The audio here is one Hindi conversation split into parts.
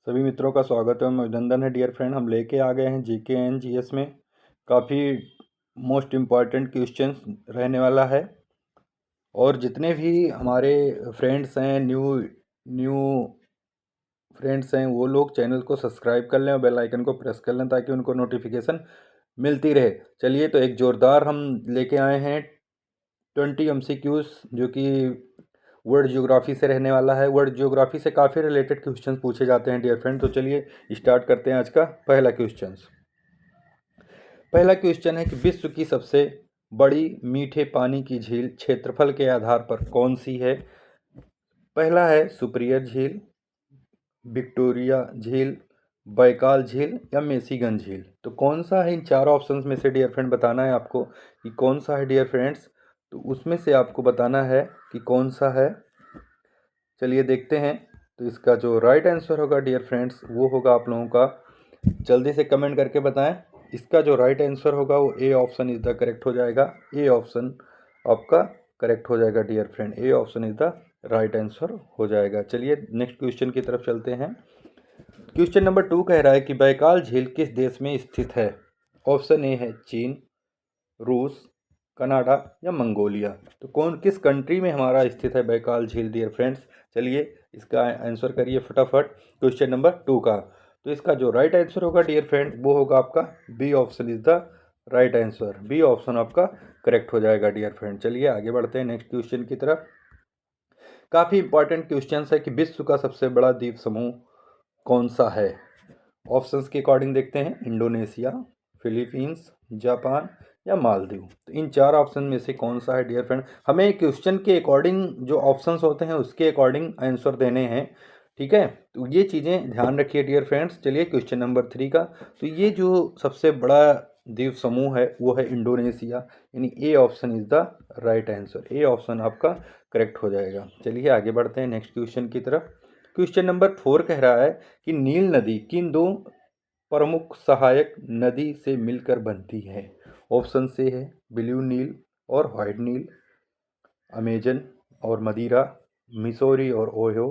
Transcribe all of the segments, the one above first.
सभी मित्रों का स्वागत है और अभिनंदन है डियर फ्रेंड। हम लेके आ गए हैं जीके एंड जीएस में काफ़ी मोस्ट इम्पॉर्टेंट क्वेश्चंस रहने वाला है। और जितने भी हमारे फ्रेंड्स हैं, न्यू फ्रेंड्स हैं, वो लोग चैनल को सब्सक्राइब कर लें और बेल आइकन को प्रेस कर लें ताकि उनको नोटिफिकेशन मिलती रहे। चलिए, तो एक ज़ोरदार हम लेके आए हैं 20 MCQs जो कि वर्ल्ड ज्योग्राफी से रहने वाला है। वर्ल्ड ज्योग्राफी से काफ़ी रिलेटेड क्वेश्चन पूछे जाते हैं डियर फ्रेंड। तो चलिए स्टार्ट करते हैं आज का पहला क्वेश्चन। पहला क्वेश्चन है कि विश्व की सबसे बड़ी मीठे पानी की झील क्षेत्रफल के आधार पर कौन सी है। पहला है सुपरियर झील, विक्टोरिया झील, बैकाल झील या मेसिगन झील। तो कौन सा है इन चारों ऑप्शंस में से डियर फ्रेंड बताना है आपको कि कौन सा है डियर फ्रेंड्स। तो उसमें से आपको बताना है कि कौन सा है। चलिए देखते हैं। तो इसका जो राइट आंसर होगा डियर फ्रेंड्स वो होगा आप लोगों का, जल्दी से कमेंट करके बताएं। इसका जो राइट आंसर होगा वो A option is the correct हो जाएगा। ए ऑप्शन आपका करेक्ट हो जाएगा dear friend. A option is the right answer हो जाएगा। चलिए नेक्स्ट क्वेश्चन की तरफ चलते हैं। क्वेश्चन नंबर 2 कह रहा है कि बैकाल झील किस देश में स्थित है। ऑप्शन ए है चीन, रूस, कनाडा या मंगोलिया। तो कौन किस कंट्री में हमारा स्थित है बैकाल झील डियर फ्रेंड्स। चलिए इसका आंसर करिए फटाफट क्वेश्चन नंबर 2 का। तो इसका जो राइट आंसर होगा डियर फ्रेंड वो होगा आपका B option is the right answer. B option आपका करेक्ट हो जाएगा डियर फ्रेंड। चलिए आगे बढ़ते हैं नेक्स्ट क्वेश्चन की तरफ। काफ़ी इंपॉर्टेंट क्वेश्चन है कि विश्व का सबसे बड़ा द्वीप समूह कौन सा है। ऑप्शंस के अकॉर्डिंग देखते हैं, इंडोनेशिया, फिलीपींस, जापान या मालदीव। तो इन चार ऑप्शन में से कौन सा है डियर फ्रेंड। हमें क्वेश्चन के अकॉर्डिंग जो ऑप्शंस होते हैं उसके अकॉर्डिंग आंसर देने हैं, ठीक है। तो ये चीज़ें ध्यान रखिए डियर फ्रेंड्स। चलिए क्वेश्चन नंबर 3 का। तो ये जो सबसे बड़ा द्वीप समूह है वो है इंडोनेशिया, यानी A option is the right answer. A option आपका करेक्ट हो जाएगा। चलिए आगे बढ़ते हैं नेक्स्ट क्वेश्चन की तरफ। क्वेश्चन नंबर 4 कह रहा है कि नील नदी किन दो प्रमुख सहायक नदी से मिलकर बनती है। ऑप्शन से है ब्लू नील और वाइट नील, अमेजन और मदिरा, मिसौरी और ओयो,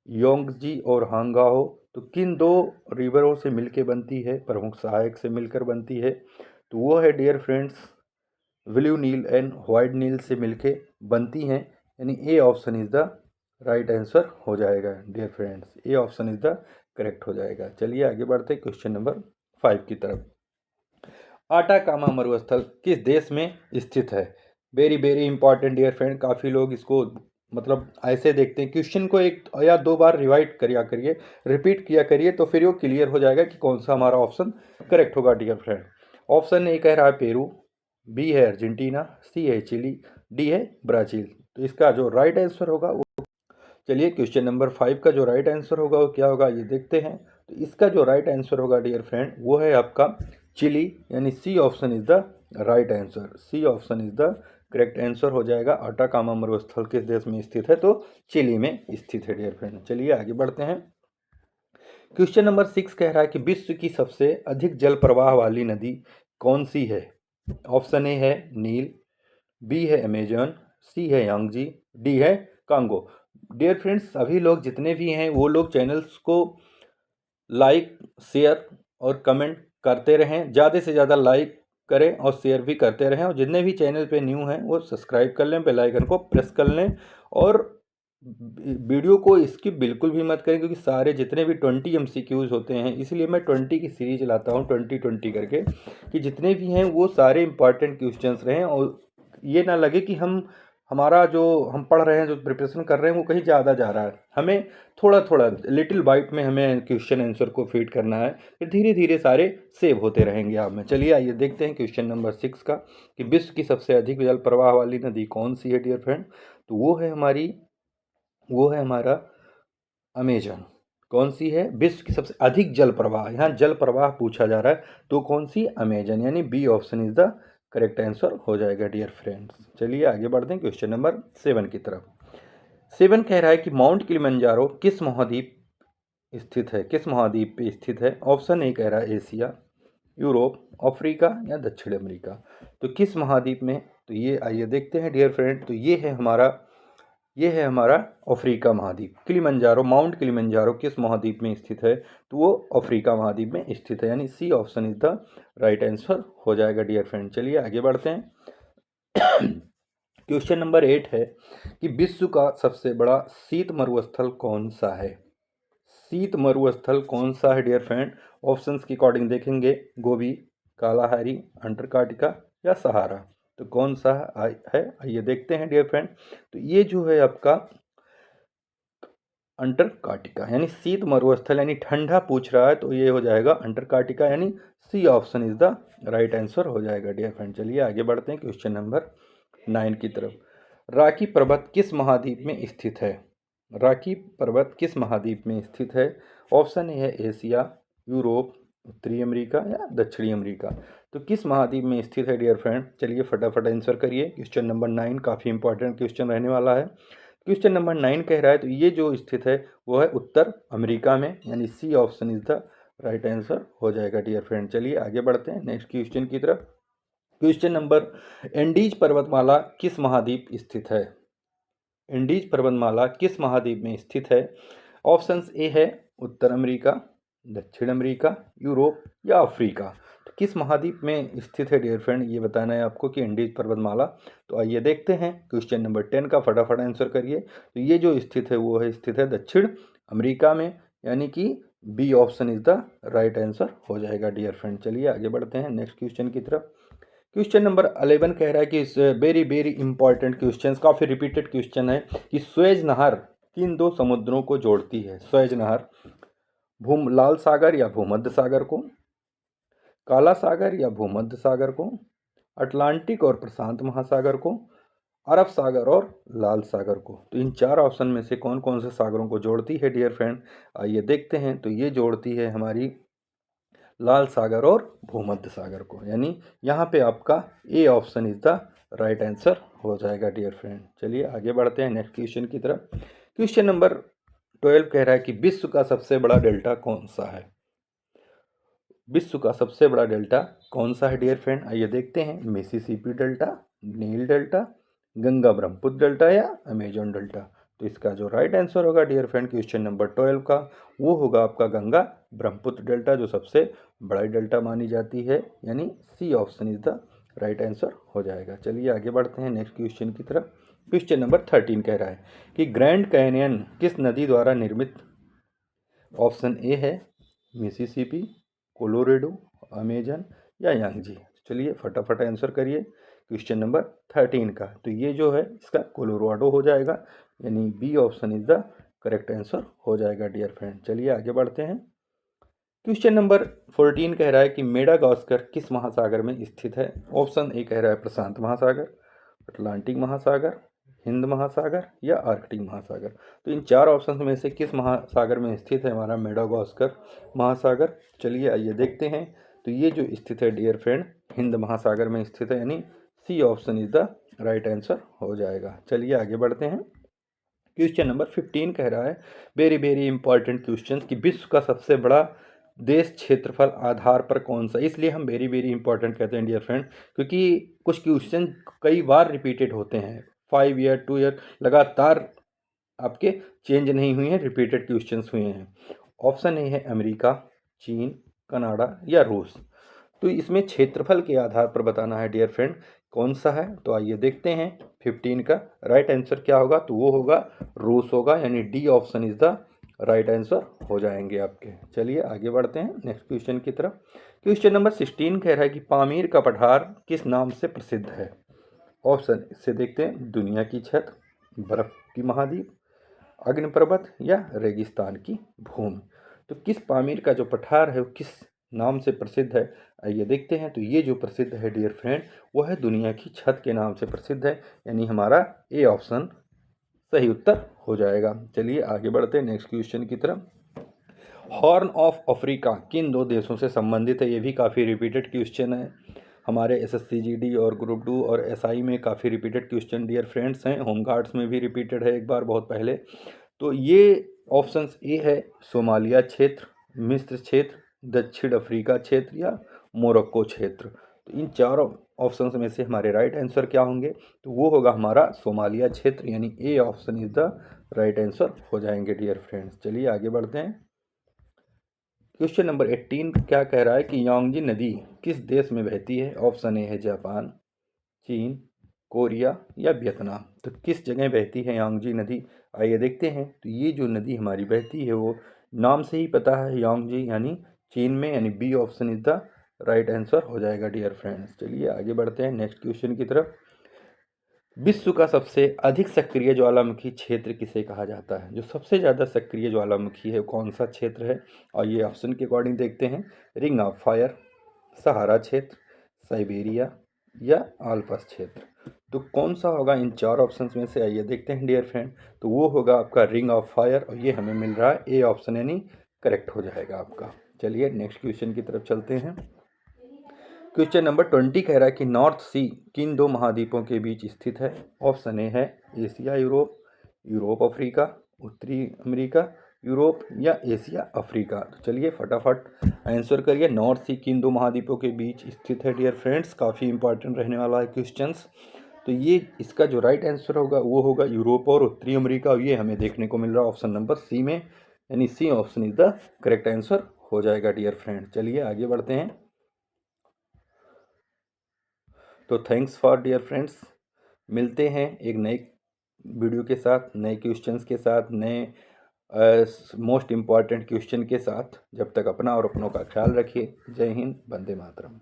योंगजी और हांगाहो। तो किन दो रिवरों से मिलकर बनती है, प्रमुख सहायक से मिलकर बनती है। तो वो है डियर फ्रेंड्स ब्लू नील एंड वाइट नील से मिलके बनती हैं, यानी A option is the right answer हो जाएगा dear friends. A option is the correct हो जाएगा। चलिए आगे बढ़ते हैं क्वेश्चन नंबर 5 की तरफ। आटाकामा मरुस्थल किस देश में स्थित है। Very very important dear friend. काफ़ी लोग इसको मतलब ऐसे देखते हैं, क्वेश्चन को एक या दो बार रिवाइट किया करिए, रिपीट किया करिए, तो फिर वो क्लियर हो जाएगा कि कौन सा हमारा ऑप्शन करेक्ट होगा डियर फ्रेंड। ऑप्शन ए कह रहा है पेरू, बी है अर्जेंटीना, सी है चिली, डी है ब्राज़ील। तो इसका जो राइट आंसर होगा वो, चलिए क्वेश्चन नंबर 5 का जो राइट आंसर होगा वो क्या होगा ये देखते हैं। तो इसका जो राइट आंसर होगा डियर फ्रेंड वो है आपका चिली, यानी C option is the right answer. C option is the correct answer हो जाएगा। आटाकामा मरुस्थल किस देश में स्थित है, तो चिली में स्थित है डियर फ्रेंड। चलिए आगे बढ़ते हैं। क्वेश्चन नंबर 6 कह रहा है कि विश्व की सबसे अधिक जल प्रवाह वाली नदी कौन सी है। ऑप्शन ए है नील, बी है अमेजन, सी है यांगजी, डी है कांगो। डियर फ्रेंड्स सभी लोग जितने भी हैं वो लोग चैनल्स को लाइक, शेयर और कमेंट करते रहें। ज़्यादा से ज़्यादा लाइक करें और शेयर भी करते रहें, और जितने भी चैनल पे न्यू हैं वो सब्सक्राइब कर लें, बेल आइकन को प्रेस कर लें। और वीडियो को स्किप बिल्कुल भी मत करें, क्योंकि सारे जितने भी 20 MCQs होते हैं, इसलिए मैं 20 की सीरीज लाता हूँ 20-20 करके, कि जितने भी हैं वो सारे इंपॉर्टेंट क्वेश्चंस रहें और ये ना लगे कि हमारा जो हम पढ़ रहे हैं, जो प्रिपरेशन कर रहे हैं, वो कहीं ज़्यादा जा रहा है। हमें थोड़ा थोड़ा लिटिल बाइट में हमें क्वेश्चन आंसर को फीड करना है, फिर धीरे धीरे सारे सेव होते रहेंगे आप में। चलिए आइए देखते हैं क्वेश्चन नंबर 6 का कि विश्व की सबसे अधिक जल प्रवाह वाली नदी कौन सी है डियर फ्रेंड। तो वो है हमारा अमेजन। कौन सी है विश्व की सबसे अधिक जल प्रवाह, यहाँ जल प्रवाह पूछा जा रहा है, तो कौन सी, अमेजन, यानी B option is the correct answer हो जाएगा डियर फ्रेंड्स। चलिए आगे बढ़ते हैं क्वेश्चन नंबर 7 की तरफ। 7 कह रहा है कि माउंट किलिमंजारो किस महाद्वीप स्थित है, किस महाद्वीप पे स्थित है। ऑप्शन ए कह रहा है एशिया, यूरोप, अफ्रीका या दक्षिण अमेरिका। तो किस महाद्वीप में, तो ये आइए देखते हैं डियर फ्रेंड। तो ये है हमारा ये है हमारा अफ्रीका महाद्वीप। किलिमंजारो, माउंट किलिमंजारो किस महाद्वीप में स्थित है? तो वो अफ्रीका महाद्वीप में स्थित है, यानी C option is the right answer हो जाएगा डियर फ्रेंड। चलिए आगे बढ़ते हैं। क्वेश्चन नंबर 8 है कि विश्व का सबसे बड़ा शीत मरुस्थल कौन सा है? शीत मरुस्थल कौन सा है डियर फ्रेंड? ऑप्शंस के अकॉर्डिंग देखेंगे, गोबी, कालाहारी, अंटार्कटिका या सहारा। तो कौन सा है, आइए देखते हैं डियर फ्रेंड। तो ये जो है आपका अंटार्कटिका, यानी शीत मरुस्थल यानी ठंडा पूछ रहा है, तो ये हो जाएगा अंटार्कटिका, यानी C option is the right answer हो जाएगा डियर फ्रेंड। चलिए आगे बढ़ते हैं क्वेश्चन नंबर 9 की तरफ। रॉकी पर्वत किस महाद्वीप में स्थित है? रॉकी पर्वत किस महाद्वीप में स्थित है? ऑप्शन ए है एशिया, यूरोप, उत्तरी अमेरिका या दक्षिणी अमेरिका। तो किस महाद्वीप में स्थित है डियर फ्रेंड? चलिए फटाफट आंसर करिए। क्वेश्चन नंबर 9 काफ़ी इंपॉर्टेंट क्वेश्चन रहने वाला है। क्वेश्चन नंबर 9 कह रहा है, तो ये जो स्थित है वो है उत्तर अमेरिका में, यानी C option is the right answer हो जाएगा डियर फ्रेंड। चलिए आगे बढ़ते हैं नेक्स्ट क्वेश्चन की तरफ। क्वेश्चन नंबर, एंडीज पर्वतमाला किस महाद्वीप स्थित है? एंडीज पर्वतमाला किस महाद्वीप में स्थित है? ऑप्शंस ए है उत्तर अमेरिका, दक्षिण अमेरिका, यूरोप या अफ्रीका। तो किस महाद्वीप में स्थित है डियर फ्रेंड, ये बताना है आपको कि एंडीज पर्वतमाला। तो आइए देखते हैं क्वेश्चन नंबर 10 का, फटाफट आंसर करिए। तो ये जो स्थित है वो है स्थित है दक्षिण अमेरिका में, यानी कि B option is the right answer हो जाएगा डियर फ्रेंड। चलिए आगे बढ़ते हैं नेक्स्ट क्वेश्चन की तरफ। क्वेश्चन नंबर 11 कह रहा है कि वेरी वेरी इंपॉर्टेंट क्वेश्चन, काफ़ी रिपीटेड क्वेश्चन है कि स्वेज नहर किन दो समुद्रों को जोड़ती है? स्वेज नहर लाल सागर या भूमध्य सागर को, काला सागर या भूमध्य सागर को, अटलांटिक और प्रशांत महासागर को, अरब सागर और लाल सागर को। तो इन चार ऑप्शन में से कौन कौन से सागरों को जोड़ती है डियर फ्रेंड? आइए देखते हैं। तो ये जोड़ती है हमारी लाल सागर और भूमध्य सागर को, यानी यहाँ पे आपका ए option is the right answer हो जाएगा डियर फ्रेंड। चलिए आगे बढ़ते हैं नेक्स्ट क्वेश्चन की तरफ। क्वेश्चन नंबर 12 कह रहा है कि विश्व का सबसे बड़ा डेल्टा कौन सा है? विश्व का सबसे बड़ा डेल्टा कौन सा है डियर फ्रेंड? आइए देखते हैं। मिसिसिपी डेल्टा, नील डेल्टा, गंगा ब्रह्मपुत्र डेल्टा या अमेजन डेल्टा। तो इसका जो राइट आंसर होगा डियर फ्रेंड क्वेश्चन नंबर 12 का, वो होगा आपका गंगा ब्रह्मपुत्र डेल्टा, जो सबसे बड़ा डेल्टा मानी जाती है, यानी C option is the right answer हो जाएगा। चलिए आगे बढ़ते हैं नेक्स्ट क्वेश्चन की तरफ। क्वेश्चन नंबर 13 कह रहा है कि ग्रैंड कैनियन किस नदी द्वारा निर्मित? ऑप्शन ए है मिसिसिपी, कोलोरेडो, अमेजन या यांगजी। चलिए फटाफट आंसर करिए क्वेश्चन नंबर 13 का। तो ये जो है इसका कोलोराडो हो जाएगा, यानी B option is the correct answer हो जाएगा डियर फ्रेंड। चलिए आगे बढ़ते हैं। क्वेश्चन नंबर 14 कह रहा है कि मेडागास्कर किस महासागर में स्थित है? ऑप्शन ए कह रहा है प्रशांत महासागर, अटलांटिक महासागर, हिंद महासागर या आर्कटिक महासागर। तो इन चार ऑप्शन में से किस महासागर में स्थित है हमारा मेडागास्कर महासागर? चलिए आइए देखते हैं। तो ये जो स्थित है डियर फ्रेंड हिंद महासागर में स्थित है, यानी C option is the right answer हो जाएगा। चलिए आगे बढ़ते हैं। क्वेश्चन नंबर 15 कह रहा है, वेरी वेरी इंपॉर्टेंट क्वेश्चन, कि विश्व का सबसे बड़ा देश क्षेत्रफल आधार पर कौन सा? इसलिए हम वेरी वेरी इंपॉर्टेंट कहते हैं डियर फ्रेंड, क्योंकि कुछ क्वेश्चन कई बार रिपीटेड होते हैं, 5 ईयर 2 ईयर लगातार आपके चेंज नहीं हुए हैं, रिपीटेड क्वेश्चंस हुए हैं। ऑप्शन ए है अमेरिका, चीन, कनाडा या रूस। तो इसमें क्षेत्रफल के आधार पर बताना है डियर फ्रेंड कौन सा है। तो आइए देखते हैं 15 का राइट आंसर क्या होगा। तो वो होगा रूस होगा, यानी D option is the right answer हो जाएंगे आपके। चलिए आगे बढ़ते हैं नेक्स्ट क्वेश्चन की तरफ। क्वेश्चन नंबर 16 कह रहा है कि पामीर का पठार किस नाम से प्रसिद्ध है? ऑप्शन से देखते हैं, दुनिया की छत, बर्फ की महाद्वीप, अग्निपर्वत या रेगिस्तान की भूमि। तो किस पामीर का जो पठार है वो किस नाम से प्रसिद्ध है? आइए देखते हैं। तो ये जो प्रसिद्ध है डियर फ्रेंड वो है दुनिया की छत के नाम से प्रसिद्ध है, यानी हमारा ए ऑप्शन सही उत्तर हो जाएगा। चलिए आगे बढ़ते हैं नेक्स्ट क्वेश्चन की तरफ। हॉर्न ऑफ अफ्रीका किन दो देशों से संबंधित है? ये भी काफ़ी रिपीटेड क्वेश्चन है, हमारे SSCGD और ग्रुप 2 और SI में काफ़ी रिपीटेड क्वेश्चन डियर फ्रेंड्स हैं, होमगार्ड्स में भी रिपीटेड है एक बार बहुत पहले। तो ये ऑप्शंस ए है सोमालिया क्षेत्र, मिस्र क्षेत्र, दक्षिण अफ्रीका क्षेत्र या मोरक्को क्षेत्र। तो इन चारों ऑप्शन में से हमारे राइट आंसर क्या होंगे, तो वो होगा हमारा सोमालिया क्षेत्र, यानी A option is the right answer हो जाएंगे डियर फ्रेंड्स। चलिए आगे बढ़ते हैं। क्वेश्चन नंबर 18 क्या कह रहा है कि यांगजी नदी किस देश में बहती है। ऑप्शन ए है जापान, चीन, कोरिया या वियतनाम। तो किस जगह बहती है यांगजी नदी, आइए देखते हैं। तो ये जो नदी हमारी बहती है वो नाम से ही पता है यांगजी, यानी चीन में, यानी B option is the right answer हो जाएगा डियर फ्रेंड्स। चलिए आगे बढ़ते हैं नेक्स्ट क्वेश्चन की तरफ। विश्व का सबसे अधिक सक्रिय ज्वालामुखी क्षेत्र किसे कहा जाता है। जो सबसे ज़्यादा सक्रिय ज्वालामुखी है कौन सा क्षेत्र है, और ये ऑप्शन के अकॉर्डिंग देखते हैं। रिंग ऑफ फायर, सहारा क्षेत्र, साइबेरिया या आल्प्स क्षेत्र। तो कौन सा होगा इन चार ऑप्शंस में से, आइए देखते हैं डियर फ्रेंड। तो वो होगा आपका रिंग ऑफ फायर, और ये हमें मिल रहा है ए ऑप्शन, यानी करेक्ट हो जाएगा आपका। चलिए नेक्स्ट क्वेश्चन की तरफ चलते हैं। क्वेश्चन नंबर 20 कह रहा है कि नॉर्थ सी किन दो महाद्वीपों के बीच स्थित है। ऑप्शन ए है एशिया यूरोप, यूरोप अफ्रीका, उत्तरी अमेरिका यूरोप या एशिया अफ्रीका। तो चलिए फटाफट आंसर करिए। नॉर्थ सी किन दो महाद्वीपों के बीच स्थित है डियर फ्रेंड्स, काफ़ी इंपॉर्टेंट रहने वाला है क्वेश्चंस। तो ये इसका जो राइट आंसर होगा वो होगा यूरोप और उत्तरी अमेरिका, और ये हमें देखने को मिल रहा है ऑप्शन नंबर सी में, यानी C option is the correct answer हो जाएगा डियर फ्रेंड। चलिए आगे बढ़ते हैं। तो थैंक्स फॉर डियर फ्रेंड्स, मिलते हैं एक नए वीडियो के साथ, नए क्वेश्चंस के साथ, नए मोस्ट इम्पॉर्टेंट क्वेश्चन के साथ। जब तक अपना और अपनों का ख्याल रखिए। जय हिंद, वंदे मातरम।